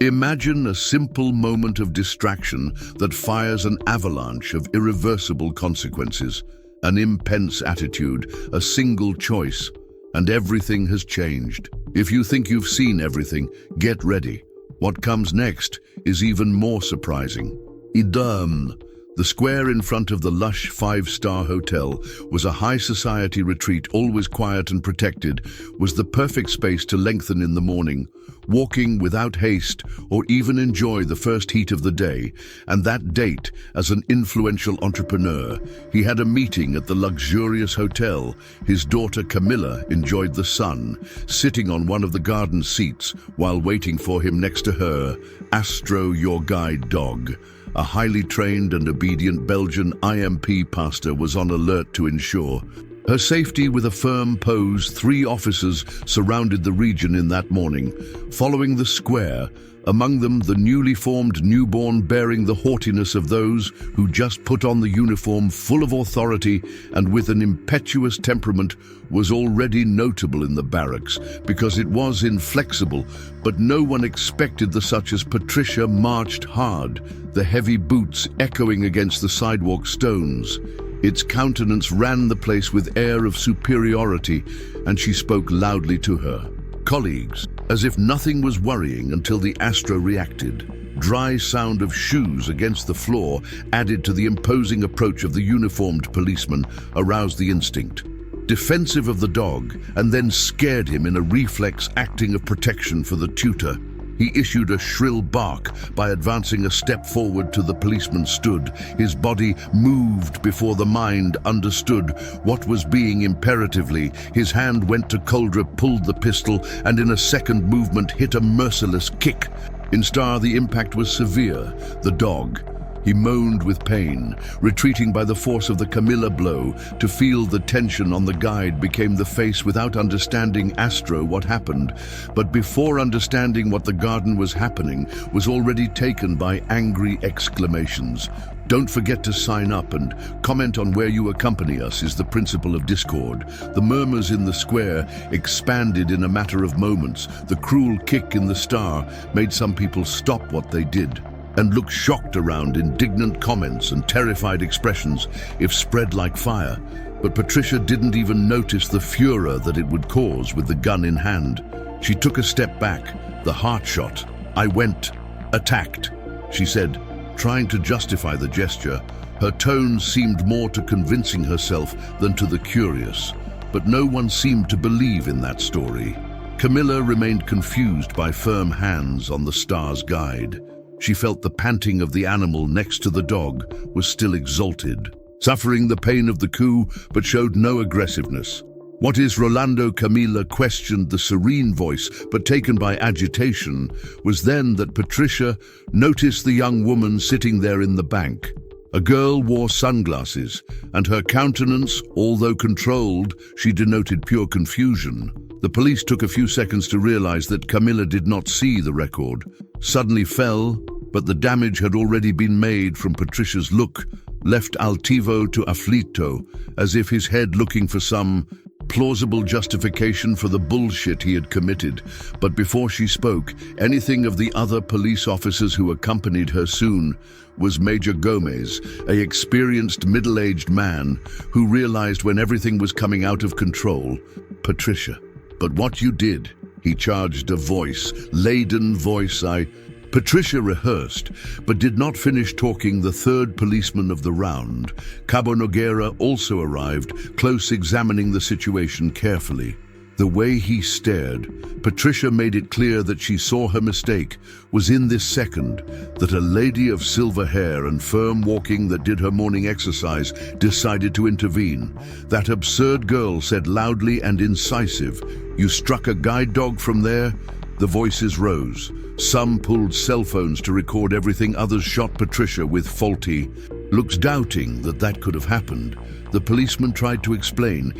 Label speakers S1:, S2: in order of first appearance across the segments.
S1: Imagine a simple moment of distraction that fires an avalanche of irreversible consequences, an impense attitude, a single choice, and everything has changed. If you think you've seen everything, get ready. What comes next is even more surprising. Idem. The square in front of the lush five-star hotel was a high society retreat, always quiet and protected, was the perfect space to lengthen in the morning, walking without haste or even enjoy the first heat of the day. And that date, as an influential entrepreneur, he had a meeting at the luxurious hotel. His daughter Camilla enjoyed the sun, sitting on one of the garden seats while waiting for him next to her, Astro, your guide dog. A highly trained and obedient Belgian IMP pastor was on alert to ensure her safety with a firm pose. 3 officers surrounded the region in that morning, following the square, among them the newly formed newborn bearing the haughtiness of those who just put on the uniform, full of authority and with an impetuous temperament, was already notable in the barracks because it was inflexible, but no one expected the such as Patricia marched hard, the heavy boots echoing against the sidewalk stones. Its countenance ran the place with air of superiority, and she spoke loudly to her colleagues, as if nothing was worrying until the Astro reacted. Dry sound of shoes against the floor, added to the imposing approach of the uniformed policeman, aroused the instinct. Defensive of the dog, and then scared him in a reflex acting of protection for the tutor. He issued a shrill bark by advancing a step forward to the policeman stood. His body moved before the mind understood what was being imperatively. His hand went to Coldra, pulled the pistol, and in a second movement hit a merciless kick. In Star, the impact was severe. The dog, he moaned with pain, retreating by the force of the Camilla blow. To feel the tension on the guide became the face without understanding Astro what happened. But before understanding what the garden was happening was already taken by angry exclamations. Don't forget to sign up and comment on where you accompany us is the principle of Discord. The murmurs in the square expanded in a matter of moments. The cruel kick in the Star made some people stop what they did and look shocked around. Indignant comments and terrified expressions if spread like fire. But Patricia didn't even notice the furor that it would cause with the gun in hand. She took a step back, the heart shot. I went, attacked, she said, trying to justify the gesture. Her tone seemed more to convincing herself than to the curious, but no one seemed to believe in that story. Camilla remained confused by firm hands on the Star's guide. She felt the panting of the animal next to the dog was still exalted, suffering the pain of the coup, but showed no aggressiveness. What is Rolando? Camilla questioned the serene voice, but taken by agitation, was then that Patricia noticed the young woman sitting there in the bank. A girl wore sunglasses, and her countenance, although controlled, she denoted pure confusion. The police took a few seconds to realize that Camilla did not see the record. Suddenly fell, but the damage had already been made from Patricia's look, left altivo to afflito, as if his head looking for some plausible justification for the bullshit he had committed. But before she spoke anything of the other police officers who accompanied her soon, was Major Gomez, an experienced middle-aged man who realized when everything was coming out of control. Patricia, but what you did, he charged, a voice, laden voice. Patricia rehearsed, but did not finish talking. The third policeman of the round, Cabo Noguera, also arrived, close examining the situation carefully. The way he stared, Patricia made it clear that she saw her mistake was in this second, that a lady of silver hair and firm walking that did her morning exercise decided to intervene. That absurd girl said loudly and incisive, "You struck a guide dog from there?" The voices rose. Some pulled cell phones to record everything. Others shot Patricia with faulty looks, doubting that that could have happened. The policeman tried to explain.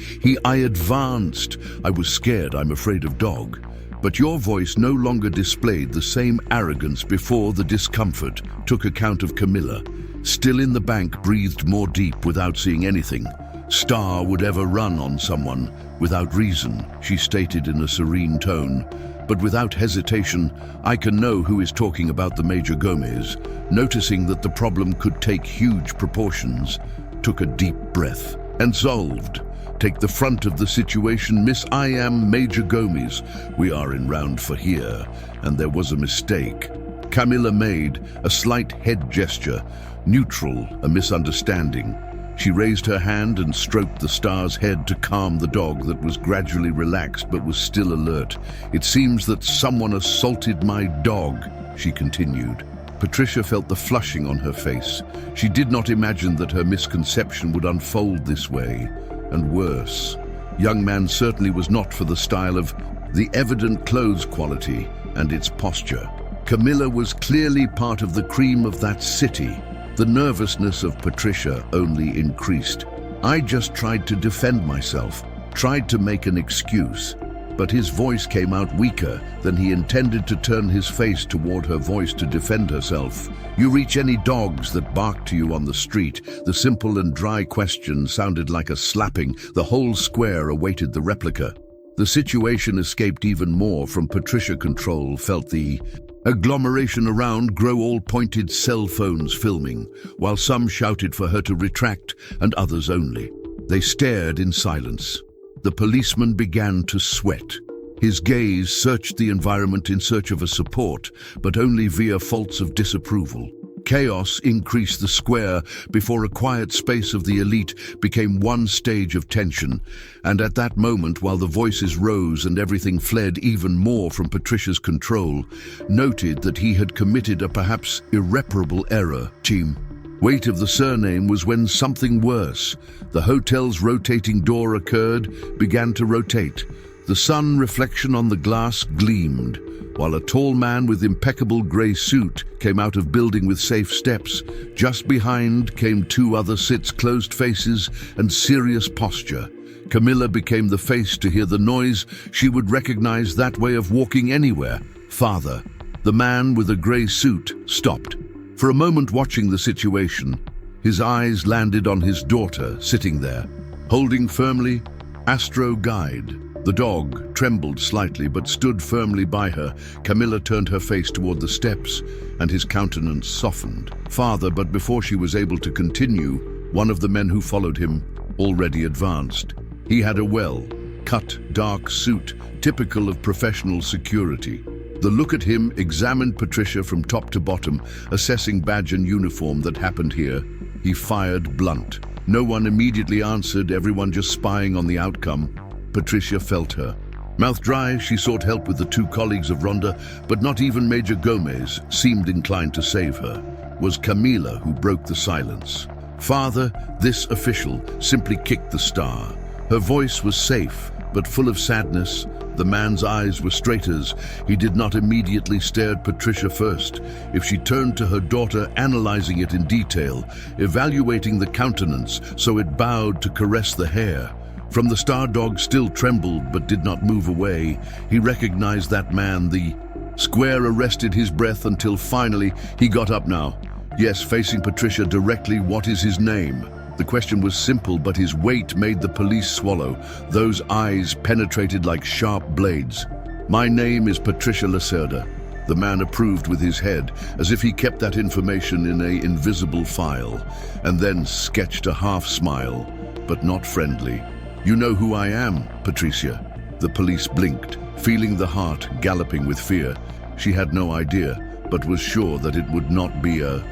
S1: I advanced. I was scared. I'm afraid of dog. But your voice no longer displayed the same arrogance before. The discomfort took account of Camilla. Still in the bank, breathed more deep without seeing anything. Star would ever run on someone without reason, she stated in a serene tone. but without hesitation, I can know who is talking about the Major Gomez. Noticing that the problem could take huge proportions, took a deep breath. And solved. Take the front of the situation, Miss. I am Major Gomez. We are en route for here, and there was a mistake. Camilla made a slight head gesture, neutral, a misunderstanding. She raised her hand and stroked the star's head to calm the dog that was gradually relaxed but was still alert. It seems that someone assaulted my dog, she continued. Patricia felt the flushing on her face. She did not imagine that her misconception would unfold this way. And worse, young man certainly was not for the style of the evident clothes quality and its posture. Camilla was clearly part of the cream of that city. The nervousness of Patricia only increased. I just tried to defend myself, tried to make an excuse, but his voice came out weaker than he intended to turn his face toward her voice to defend herself. You reach any dogs that bark to you on the street? The simple and dry question sounded like a slapping. The whole square awaited the replica. The situation escaped even more from Patricia control, felt the agglomeration around grow, all pointed cell phones filming, while some shouted for her to retract and others only. They stared in silence. The policeman began to sweat. His gaze searched the environment in search of a support, but only via faults of disapproval. Chaos increased the square before a quiet space of the elite became one stage of tension, and at that moment, while the voices rose and everything fled even more from Patricia's control, noted that he had committed a perhaps irreparable error. Team. Weight of the surname was when something worse. The hotel's rotating door began to rotate. The sun reflection on the glass gleamed, while a tall man with impeccable grey suit came out of building with safe steps. Just behind came two other sits, closed faces and serious posture. Camilla became the face to hear the noise. She would recognize that way of walking anywhere. Father. The man with a grey suit stopped. For a moment, watching the situation, his eyes landed on his daughter sitting there, holding firmly Astro Guide. The dog trembled slightly but stood firmly by her. Camilla turned her face toward the steps and his countenance softened. Father, but before she was able to continue, one of the men who followed him already advanced. He had a well-cut, dark suit, typical of professional security. The look at him examined Patricia from top to bottom, assessing badge and uniform. That happened here. He fired blunt. No one immediately answered, everyone just spying on the outcome. Patricia felt her. Mouth dry, she sought help with the two colleagues of Rhonda, but not even Major Gomez seemed inclined to save her. It was Camila who broke the silence. Father, this official simply kicked the star. Her voice was safe, but full of sadness. The man's eyes were straight as he did not immediately stare at Patricia first. If she turned to her daughter, analyzing it in detail, evaluating the countenance so it bowed to caress the hair. From the star dog still trembled but did not move away. He recognized that man. The square arrested his breath until finally he got up now. Yes, facing Patricia directly. What is his name? The question was simple, but his weight made the police swallow. Those eyes penetrated like sharp blades. My name is Patricia Lacerda. The man approved with his head, as if he kept that information in an invisible file, and then sketched a half smile, but not friendly. You know who I am, Patricia. The police blinked, feeling the heart galloping with fear. She had no idea, but was sure that it would not be a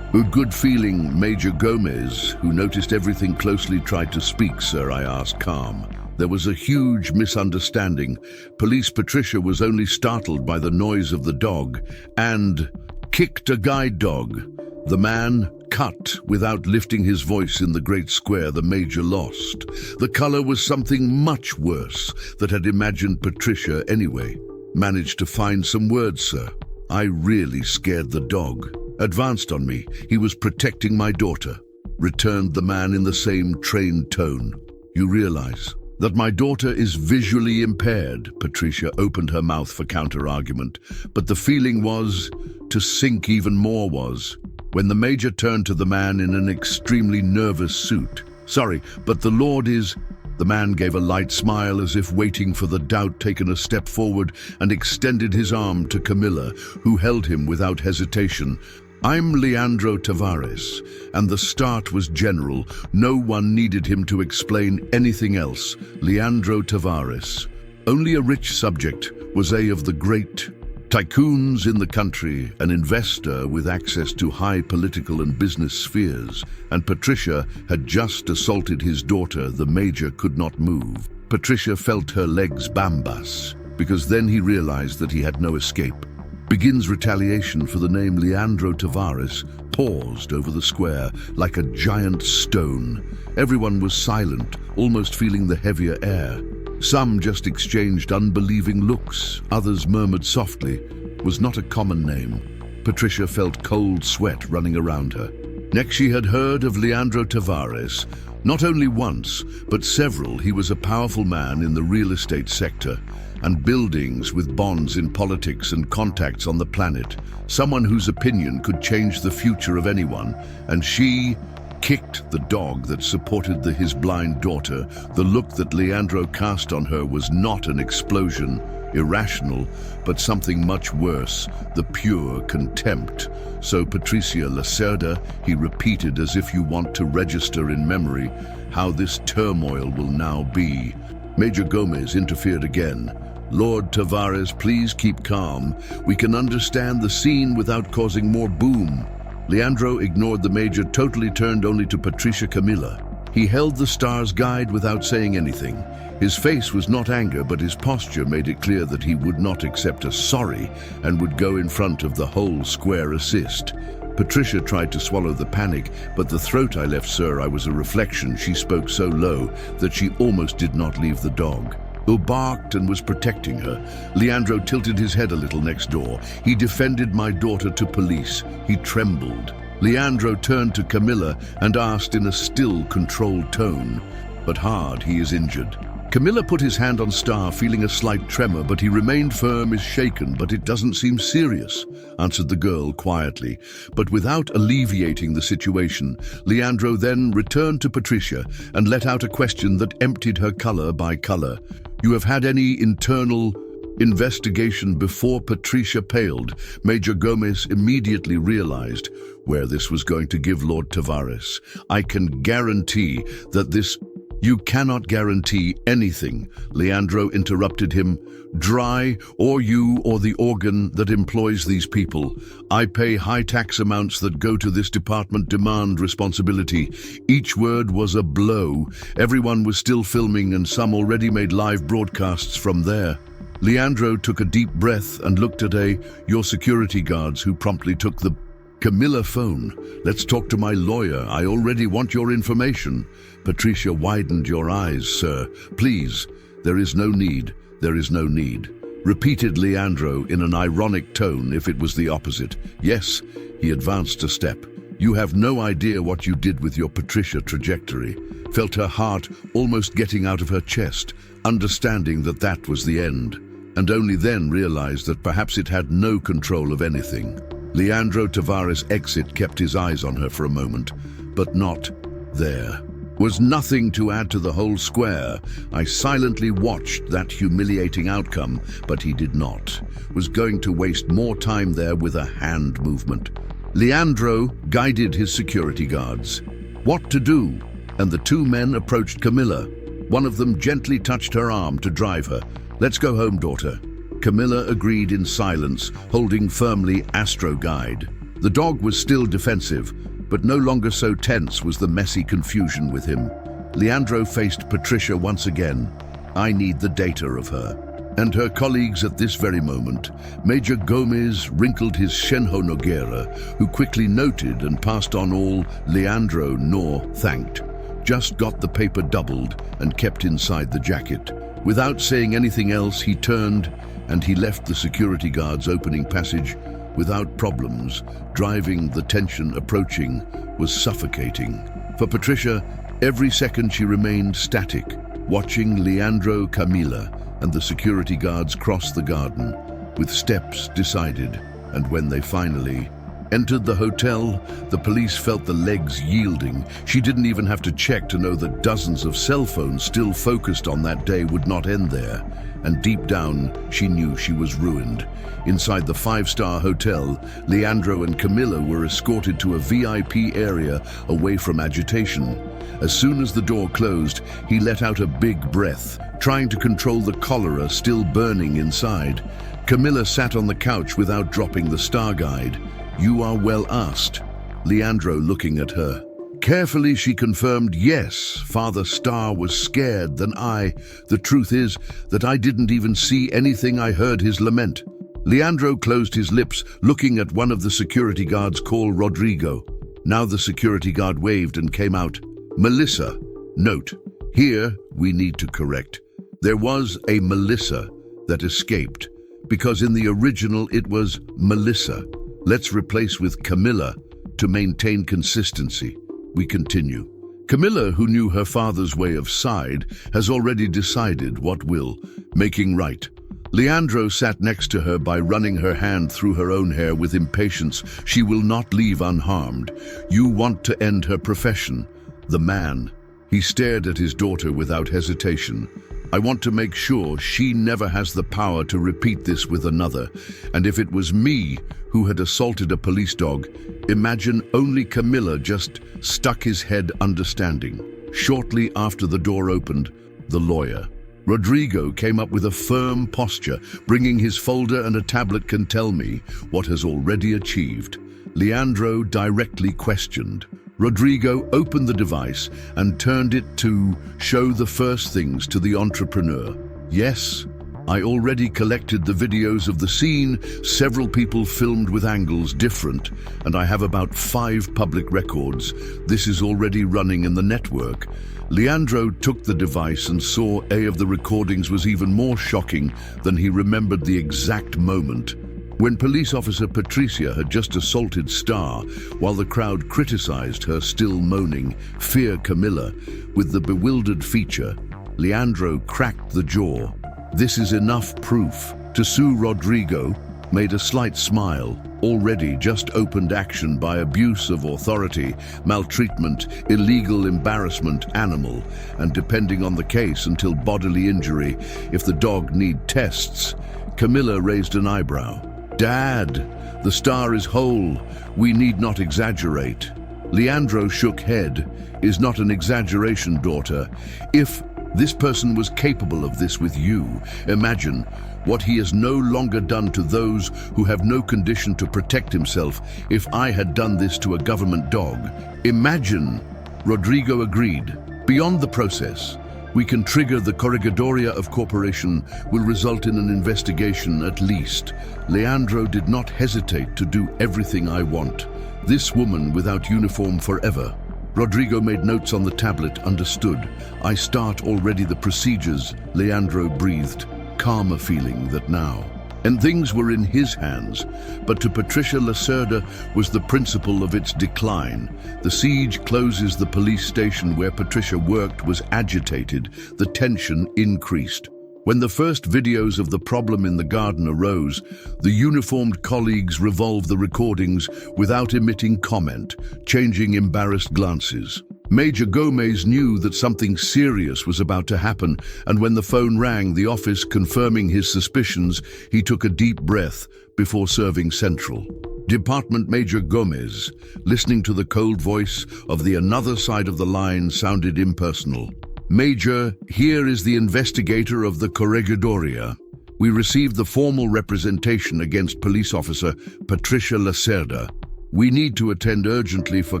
S1: good feeling. Major Gomez, who noticed everything closely, tried to speak. Sir, I asked, calm. There was a huge misunderstanding. Police Patricia was only startled by the noise of the dog and kicked a guide dog. The man cut without lifting his voice in the great square. The major lost. The color was something much worse that had imagined Patricia anyway. Managed to find some words, sir. I really scared the dog. Advanced on me. He was protecting my daughter. Returned the man in the same trained tone. You realize that my daughter is visually impaired. Patricia opened her mouth for counter-argument, but the feeling was to sink even more was when the major turned to the man in an extremely nervous suit. Sorry, but the Lord is The man gave a light smile as if waiting for the doubt, taken a step forward and extended his arm to Camilla, who held him without hesitation. "I'm Leandro Tavares," and the start was general. No one needed him to explain anything else. Leandro Tavares. Only a rich subject, was a of the great tycoons in the country, an investor with access to high political and business spheres, and Patricia had just assaulted his daughter. The major could not move. Patricia felt her legs bambas, because then he realized that he had no escape. Begins retaliation for the name Leandro Tavares paused over the square like a giant stone. Everyone was silent, almost feeling the heavier air. Some just exchanged unbelieving looks, others murmured softly. Was not a common name. Patricia felt cold sweat running around her. Next she had heard of Leandro Tavares. Not only once, but several. He was a powerful man in the real estate sector, and buildings with bonds in politics and contacts on the planet. Someone whose opinion could change the future of anyone. And she kicked the dog that supported his blind daughter. The look that Leandro cast on her was not an explosion, irrational, but something much worse, the pure contempt. "So Patricia Lacerda," he repeated as if you want to register in memory how this turmoil will now be. Major Gomez interfered again. "Lord Tavares, please keep calm. We can understand the scene without causing more boom." Leandro ignored the major, totally turned only to Patricia Camilla. He held the star's guide without saying anything. His face was not anger, but his posture made it clear that he would not accept a sorry and would go in front of the whole square assist. Patricia tried to swallow the panic, but "The throat I left, sir, I was a reflection." She spoke so low that she almost did not leave the dog, who barked and was protecting her. Leandro tilted his head a little next door. "He defended my daughter to police." He trembled. Leandro turned to Camilla and asked in a still, controlled tone, "But hard, he is injured." Camilla put his hand on Star, feeling a slight tremor, but he remained firm as shaken. "But it doesn't seem serious," answered the girl quietly, but without alleviating the situation. Leandro then returned to Patricia and let out a question that emptied her color by color. "You have had any internal investigation before?" Patricia paled. Major Gomez immediately realized where this was going to give Lord Tavares. "I can guarantee that this—" "You cannot guarantee anything," Leandro interrupted him. "Dry, or you or the organ that employs these people. I pay high tax amounts that go to this department. Demand responsibility." Each word was a blow. Everyone was still filming, and some already made live broadcasts from there. Leandro took a deep breath and looked at your security guards, who promptly took the Camilla phone. "Let's talk to my lawyer. I already want your information." Patricia widened. "Your eyes, sir. Please." "There is no need. There is no need," repeated Leandro in an ironic tone, if it was the opposite. "Yes." He advanced a step. "You have no idea what you did with your Patricia trajectory." Felt her heart almost getting out of her chest, understanding that that was the end, and only then realized that perhaps it had no control of anything. Leandro Tavares' exit kept his eyes on her for a moment, but not there. Was nothing to add to the whole square. I silently watched that humiliating outcome, but he did not. Was going to waste more time there with a hand movement. Leandro guided his security guards. What to do? And the two men approached Camilla. One of them gently touched her arm to drive her. "Let's go home, daughter." Camilla agreed in silence, holding firmly Astro Guide. The dog was still defensive, but no longer so tense was the messy confusion with him. Leandro faced Patricia once again. "I need the data of her." And her colleagues at this very moment. Major Gomez wrinkled his Shenho Noguera, who quickly noted and passed on all Leandro nor thanked. Just got the paper doubled and kept inside the jacket. Without saying anything else, he turned and he left the security guard's opening passage without problems. Driving, the tension approaching was suffocating. For Patricia, every second she remained static, watching Leandro, Camilla, and the security guards cross the garden, with steps decided, and when they finally Entered the hotel, the police felt the legs yielding. She didn't even have to check to know that dozens of cell phones still focused on that day would not end there. And deep down, she knew she was ruined. Inside the five-star hotel, Leandro and Camilla were escorted to a VIP area away from agitation. As soon as the door closed, he let out a big breath, trying to control the cholera still burning inside. Camilla sat on the couch without dropping the star guide. "You are well asked." Leandro looking at her. Carefully she confirmed, "Yes, Father Star was scared than I. The truth is that I didn't even see anything. I heard his lament." Leandro closed his lips, looking at one of the security guards called Rodrigo. Now the security guard waved and came out. "Melissa." Note, here we need to correct. There was a Melissa that escaped, because in the original it was Melissa. Let's replace with Camilla to maintain consistency. We continue. Camilla, who knew her father's way of side, has already decided what will, making right. Leandro sat next to her by running her hand through her own hair with impatience. She will not leave unharmed. You want to end her profession. The man. He stared at his daughter without hesitation. I want to make sure she never has the power to repeat this with another. And if it was me who had assaulted a police dog, imagine only Camilla just stuck his head understanding. Shortly after the door opened, the lawyer. Rodrigo came up with a firm posture, bringing his folder and a tablet. "Can tell me what has already achieved." Leandro directly questioned. Rodrigo opened the device and turned it to show the first things to the entrepreneur. "Yes, I already collected the videos of the scene, several people filmed with angles different, and I have about 5 public records. This is already running in the network." Leandro took the device and saw A of the recordings was even more shocking than he remembered the exact moment. When police officer Patricia had just assaulted Star, while the crowd criticized her still moaning, "Fear Camilla," with the bewildered feature, Leandro cracked the jaw. "This is enough proof." To sue Rodrigo made a slight smile. Already just opened action by abuse of authority, maltreatment, illegal embarrassment, animal, and depending on the case until bodily injury if the dog need tests. Camilla raised an eyebrow. "Dad, the Star is whole. We need not exaggerate." Leandro shook head. "Is not an exaggeration, daughter. If this person was capable of this with you, imagine what he has no longer done to those who have no condition to protect himself. If I had done this to a government dog, imagine." Rodrigo agreed. "Beyond the process, we can trigger the Corregidoria of Corporation will result in an investigation at least. Leandro did not hesitate to do everything I want. This woman without uniform forever." Rodrigo made notes on the tablet. "Understood. I start already the procedures." Leandro breathed, calmer feeling that now. And things were in his hands, but to Patricia Lacerda was the principle of its decline. The siege closes the police station where Patricia worked was agitated. The tension increased. When the first videos of the problem in the garden arose, the uniformed colleagues revolved the recordings without emitting comment, changing embarrassed glances. Major Gomez knew that something serious was about to happen, and when the phone rang, the office confirming his suspicions, he took a deep breath before serving Central. Department Major Gomez, listening to the cold voice of the another side of the line, sounded impersonal. "Major, here is the investigator of the Corregidoria. We received the formal representation against police officer Patricia Lacerda. We need to attend urgently for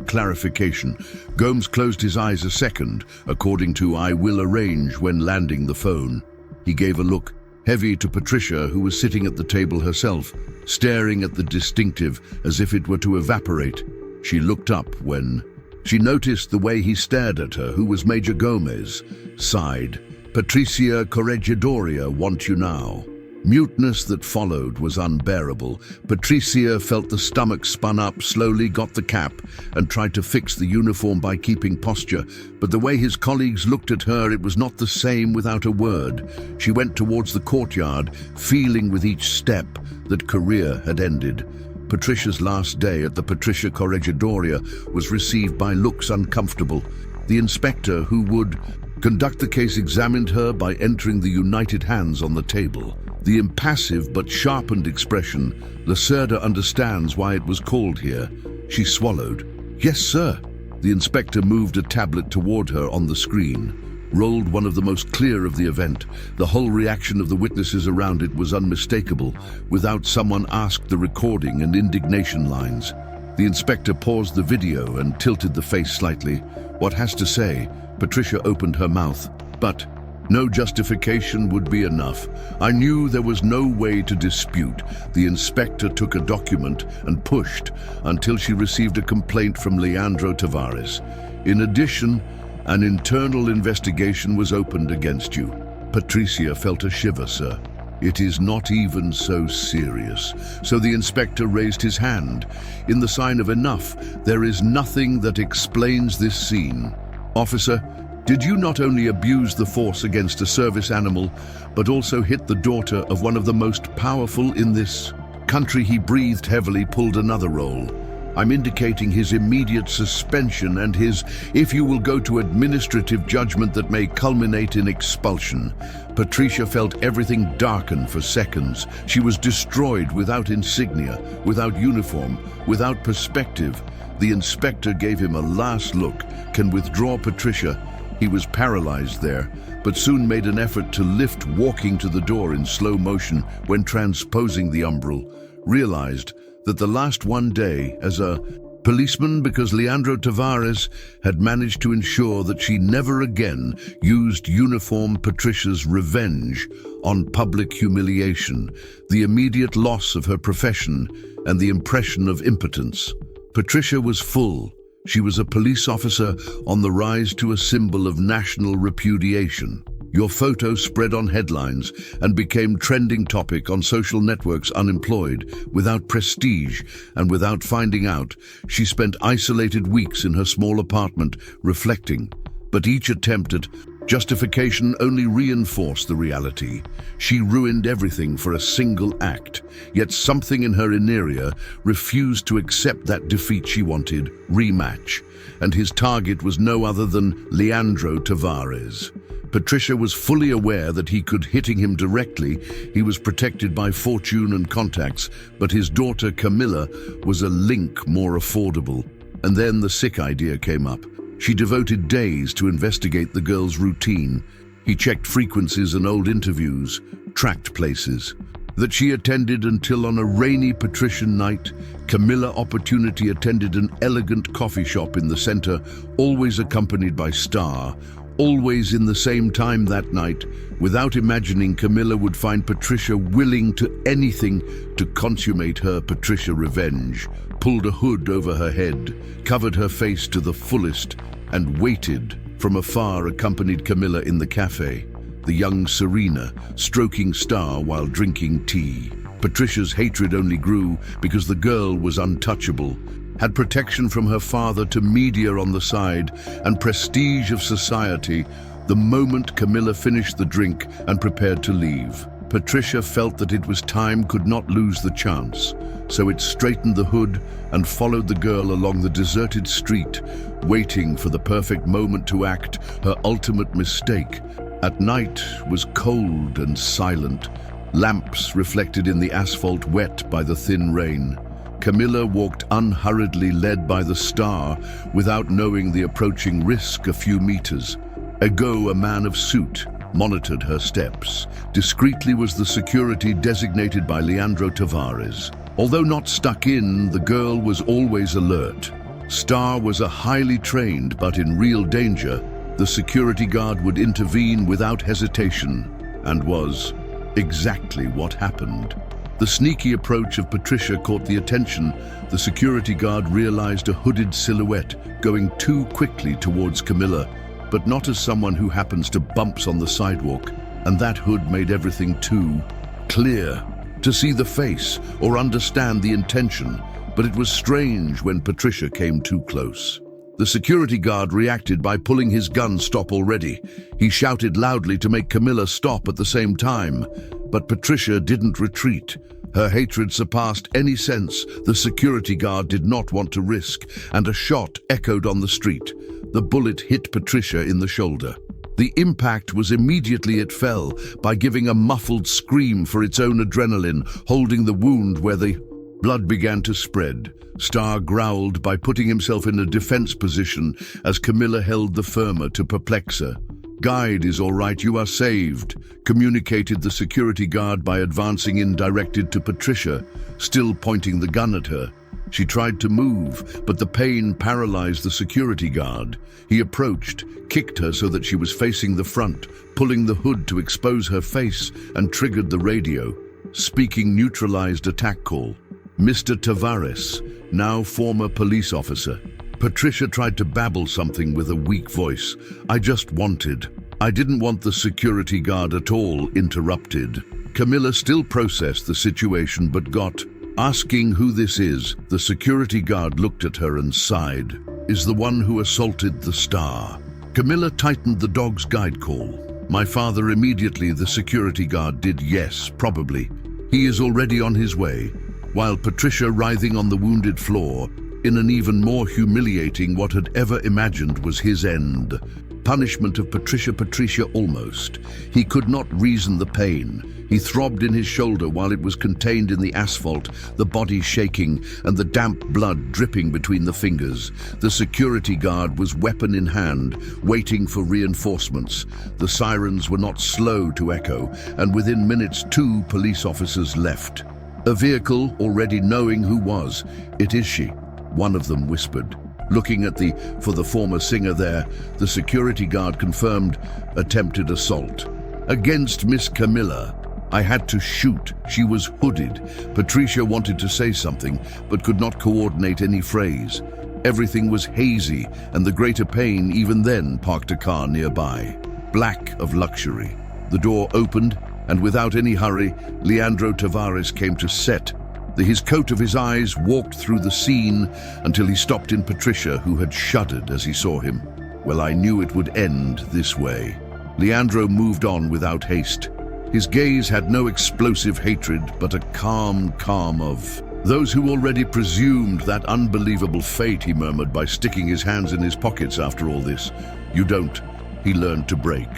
S1: clarification." Gomes closed his eyes a second, according to "I will arrange" when landing the phone. He gave a look, heavy, to Patricia, who was sitting at the table herself, staring at the distinctive as if it were to evaporate. She looked up when she noticed the way he stared at her, who was Major Gomez, sighed. "Patricia Corregidoria want you now." Muteness that followed was unbearable. Patricia felt the stomach spun up, slowly got the cap, and tried to fix the uniform by keeping posture. But the way his colleagues looked at her, it was not the same without a word. She went towards the courtyard, feeling with each step that career had ended. Patricia's last day at the Patricia Corregidoria was received by looks uncomfortable. The inspector who would conduct the case examined her by entering the united hands on the table. The impassive but sharpened expression, Lacerda understands why it was called here. She swallowed. Yes, sir. The inspector moved a tablet toward her on the screen, rolled one of the most clear of the event. The whole reaction of the witnesses around it was unmistakable. Without someone asked the recording and indignation lines. The inspector paused the video and tilted the face slightly. What has to say? Patricia opened her mouth, but no justification would be enough. I knew there was no way to dispute. The inspector took a document and pushed until she received a complaint from Leandro Tavares. In addition, an internal investigation was opened against you. Patricia felt a shiver, sir. It is not even so serious. So the inspector raised his hand. In the sign of enough, there is nothing that explains this scene. Officer, did you not only abuse the force against a service animal, but also hit the daughter of one of the most powerful in this country? He breathed heavily, pulled another roll. I'm indicating his immediate suspension and his, if you will go to administrative judgment that may culminate in expulsion. Patricia felt everything darken for seconds. She was destroyed without insignia, without uniform, without perspective. The inspector gave him a last look. Can withdraw Patricia. He was paralyzed there, but soon made an effort to lift, walking to the door in slow motion when transposing the umbral. Realized that the last one day as a policeman, because Leandro Tavares had managed to ensure that she never again used uniform Patricia's revenge on public humiliation, the immediate loss of her profession, and the impression of impotence. Patricia was full. She was a police officer on the rise to a symbol of national repudiation. Your photo spread on headlines and became trending topic on social networks. Unemployed, without prestige, and without finding out, she spent isolated weeks in her small apartment, reflecting. But each attempt at justification only reinforced the reality. She ruined everything for a single act, yet something in her interior refused to accept that defeat. She wanted rematch, and his target was no other than Leandro Tavares. Patricia was fully aware that he could hitting him directly. He was protected by fortune and contacts, but his daughter Camilla was a link more affordable. And then the sick idea came up. She devoted days to investigate the girl's routine. He checked frequencies and old interviews, tracked places that she attended until on a rainy patrician night, Camilla Opportunity attended an elegant coffee shop in the center, always accompanied by Star, always in the same time that night. Without imagining, Camilla would find Patricia willing to anything to consummate her Patricia revenge, pulled a hood over her head, covered her face to the fullest, and waited from afar, accompanied Camilla in the cafe, the young Serena stroking Star while drinking tea. Patricia's hatred only grew because the girl was untouchable, had protection from her father to media on the side, and prestige of society. The moment Camilla finished the drink and prepared to leave, Patricia felt that it was time, could not lose the chance. So it straightened the hood and followed the girl along the deserted street, waiting for the perfect moment to act, her ultimate mistake. At night was cold and silent, lamps reflected in the asphalt wet by the thin rain. Camilla walked unhurriedly, led by the Star, without knowing the approaching risk. A few meters ago, a man of suit monitored her steps. Discreetly was the security designated by Leandro Tavares. Although not stuck in, the girl was always alert. Star was a highly trained, but in real danger, the security guard would intervene without hesitation, and was exactly what happened. The sneaky approach of Patricia caught the attention. The security guard realized a hooded silhouette going too quickly towards Camilla, but not as someone who happens to bumps on the sidewalk, and that hood made everything too clear to see the face or understand the intention. But it was strange when Patricia came too close. The security guard reacted by pulling his gun. Stop already. He shouted loudly to make Camilla stop at the same time, but Patricia didn't retreat. Her hatred surpassed any sense the security guard did not want to risk, and a shot echoed on the street. The bullet hit Patricia in the shoulder. The impact was immediately it fell, by giving a muffled scream for its own adrenaline, holding the wound where the blood began to spread. Starr growled by putting himself in a defense position as Camilla held the firmer to perplex her. "Guide is all right, you are saved," communicated the security guard by advancing in directed to Patricia, still pointing the gun at her. She tried to move, but the pain paralyzed the security guard. He approached, kicked her so that she was facing the front, pulling the hood to expose her face, and triggered the radio. Speaking neutralized attack call. "Mr. Tavares, now former police officer." Patricia tried to babble something with a weak voice. I didn't want the security guard at all interrupted. Camilla still processed the situation but got, asking who this is. The security guard looked at her and sighed. "Is the one who assaulted the Star." Camilla tightened the dog's guide call. "My father immediately," the security guard did. "Yes, probably. He is already on his way." While Patricia writhing on the wounded floor, in an even more humiliating what had ever imagined was his end. Punishment of Patricia almost. He could not reason the pain. He throbbed in his shoulder while it was contained in the asphalt, the body shaking and the damp blood dripping between the fingers. The security guard was weapon in hand, waiting for reinforcements. The sirens were not slow to echo, and within minutes 2 police officers left. A vehicle, already knowing who was. "It is she," one of them whispered. Looking at for the former singer there, the security guard confirmed attempted assault. "Against Miss Camilla. I had to shoot. She was hooded." Patricia wanted to say something, but could not coordinate any phrase. Everything was hazy, and the greater pain even then parked a car nearby. Black of luxury. The door opened, and without any hurry, Leandro Tavares came to set. His coat of his eyes walked through the scene until he stopped in Patricia, who had shuddered as he saw him. "Well, I knew it would end this way." Leandro moved on without haste. His gaze had no explosive hatred, but a calm of those who already presumed that unbelievable fate, he murmured by sticking his hands in his pockets after all this. "You don't." He learned to break.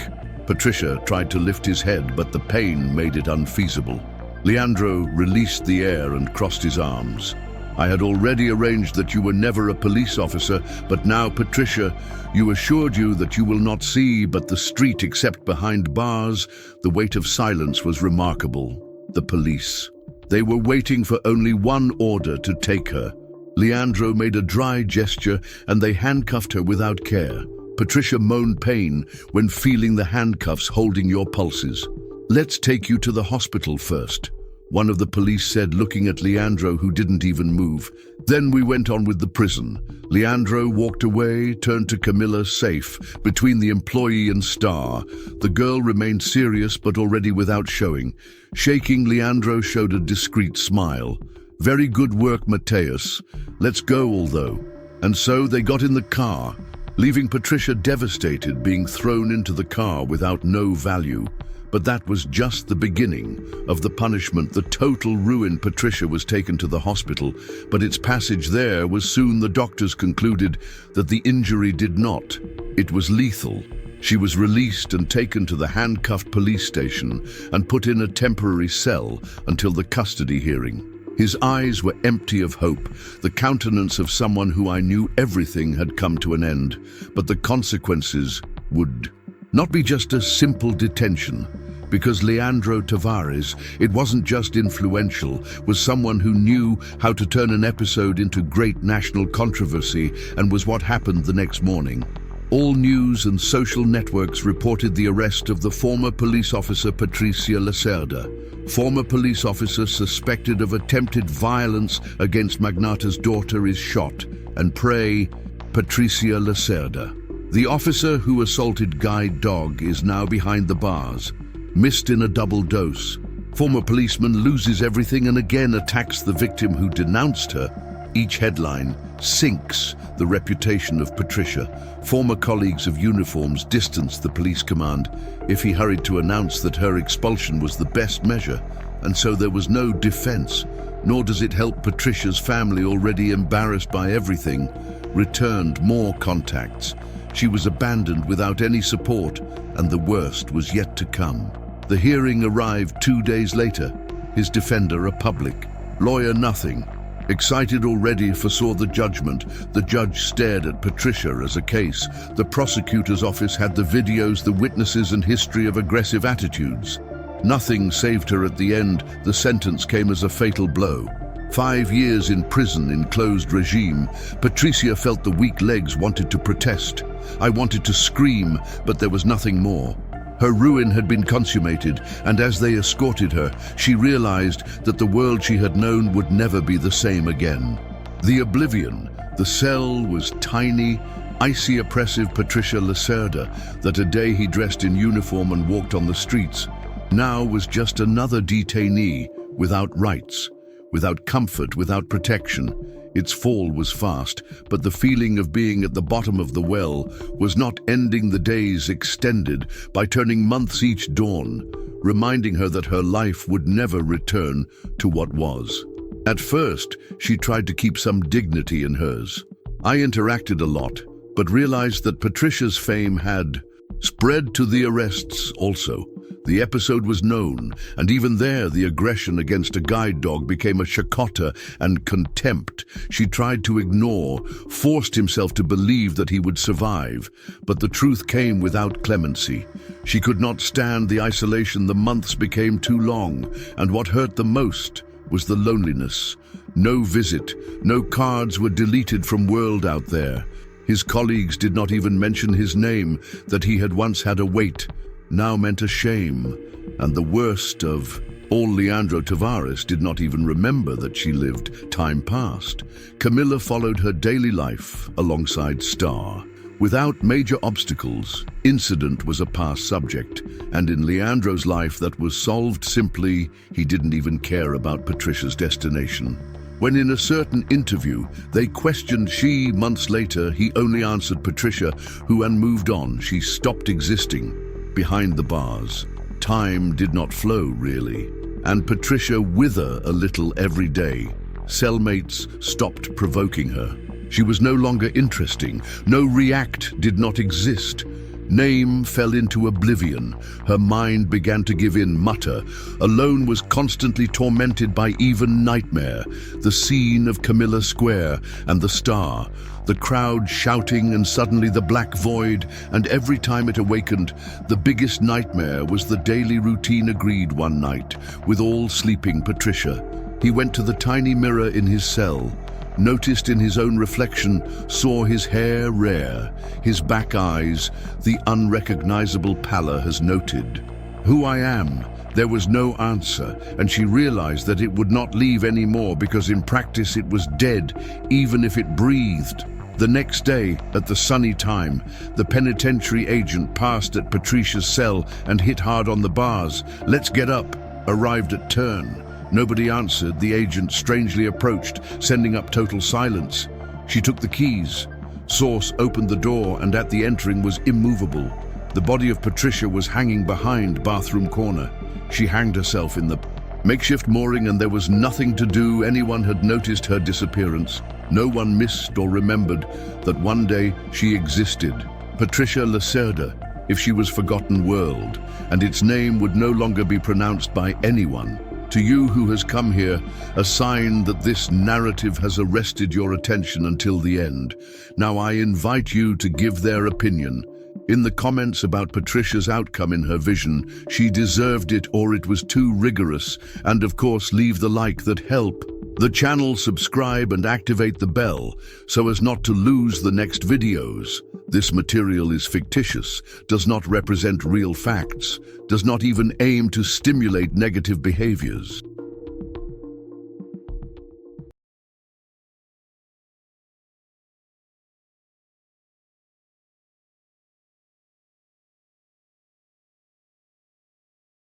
S1: Patricia tried to lift his head, but the pain made it unfeasible. Leandro released the air and crossed his arms. "I had already arranged that you were never a police officer, but now, Patricia, you assured you that you will not see but the street except behind bars." The weight of silence was remarkable. The police. They were waiting for only one order to take her. Leandro made a dry gesture and they handcuffed her without care. Patricia moaned pain when feeling the handcuffs holding your pulses. "Let's take you to the hospital first," one of the police said, looking at Leandro, who didn't even move. "Then we went on with the prison." Leandro walked away, turned to Camilla, safe between the employee and Star. The girl remained serious but already without showing. Shaking, Leandro showed a discreet smile. "Very good work, Mateus. Let's go, although." And so they got in the car, leaving Patricia devastated, being thrown into the car without no value. But that was just the beginning of the punishment. The total ruin. Patricia was taken to the hospital, but its passage there was soon. The doctors concluded that the injury did not. It was lethal. She was released and taken to the handcuffed police station and put in a temporary cell until the custody hearing. His eyes were empty of hope, the countenance of someone who I knew everything had come to an end, but the consequences would not be just a simple detention, because Leandro Tavares, it wasn't just influential, was someone who knew how to turn an episode into great national controversy, and was what happened the next morning. All news and social networks reported the arrest of the former police officer Patricia Lacerda. Former police officer suspected of attempted violence against Magnata's daughter is shot, and pray, Patricia Lacerda. The officer who assaulted guide dog is now behind the bars, missed in a double dose. Former policeman loses everything and again attacks the victim who denounced her. Each headline sinks the reputation of Patricia. Former colleagues of uniforms distanced the police command. If he hurried to announce that her expulsion was the best measure, and so there was no defense, nor does it help Patricia's family, already embarrassed by everything, returned more contacts. She was abandoned without any support, and the worst was yet to come. The hearing arrived 2 days later. His defender a public, lawyer nothing. Excited already, foresaw the judgment. The judge stared at Patricia as a case. The prosecutor's office had the videos, the witnesses, and history of aggressive attitudes. Nothing saved her at the end. The sentence came as a fatal blow. 5 years in prison in closed regime. Patricia felt the weak legs, wanted to protest. I wanted to scream, but there was nothing more. Her ruin had been consummated, and as they escorted her, she realized that the world she had known would never be the same again. The oblivion, the cell was tiny, icy, oppressive. Patricia Lacerda, that a day he dressed in uniform and walked on the streets, now was just another detainee, without rights, without comfort, without protection. Its fall was fast, but the feeling of being at the bottom of the well was not ending. The days extended by turning months each dawn, reminding her that her life would never return to what was. At first, she tried to keep some dignity in hers. I interacted a lot, but realized that Patricia's fame had spread to the arrests also. The episode was known, and even there the aggression against a guide dog became a shakota and contempt she tried to ignore, forced himself to believe that he would survive. But the truth came without clemency. She could not stand the isolation. The months became too long, and what hurt the most was the loneliness. No visit, no cards were deleted from world out there. His colleagues did not even mention his name, that he had once had a weight, now meant a shame. And the worst of all, Leandro Tavares did not even remember that she lived. Time passed. Camilla followed her daily life alongside Star. Without major obstacles, incident was a past subject, and in Leandro's life that was solved simply. He didn't even care about Patricia's destination. When in a certain interview they questioned she, months later, he only answered Patricia, who had moved on. She stopped existing. Behind the bars, time did not flow really, and Patricia wither a little every day. Cellmates stopped provoking her. She was no longer interesting. No react did not exist. Name fell into oblivion. Her mind began to give in. Mutter alone was constantly tormented by even nightmare. The scene of Camilla Square and the Star, the crowd shouting, and suddenly the black void, and every time it awakened, the biggest nightmare was the daily routine. Agreed one night, with all sleeping Patricia, he went to the tiny mirror in his cell, noticed in his own reflection, saw his hair rare, his back eyes, the unrecognizable pallor. Has noted, "Who I am?" There was no answer, and she realized that it would not leave anymore, because in practice it was dead, even if it breathed. The next day, at the sunny time, the penitentiary agent passed at Patricia's cell and hit hard on the bars. "Let's get up," arrived at turn. Nobody answered. The agent strangely approached, sending up total silence. She took the keys. Source opened the door, and at the entering was immovable. The body of Patricia was hanging behind bathroom corner. She hanged herself in the makeshift mooring, and there was nothing to do. Anyone had noticed her disappearance. No one missed or remembered that one day she existed. Patricia Lacerda, if she was forgotten world, and its name would no longer be pronounced by anyone. To you who has come here, a sign that this narrative has arrested your attention until the end. Now I invite you to give their opinion in the comments about Patricia's outcome in her vision. She deserved it, or it was too rigorous. And of course, leave the like that help the channel, subscribe and activate the bell so as not to lose the next videos. This material is fictitious, does not represent real facts, does not even aim to stimulate negative behaviors.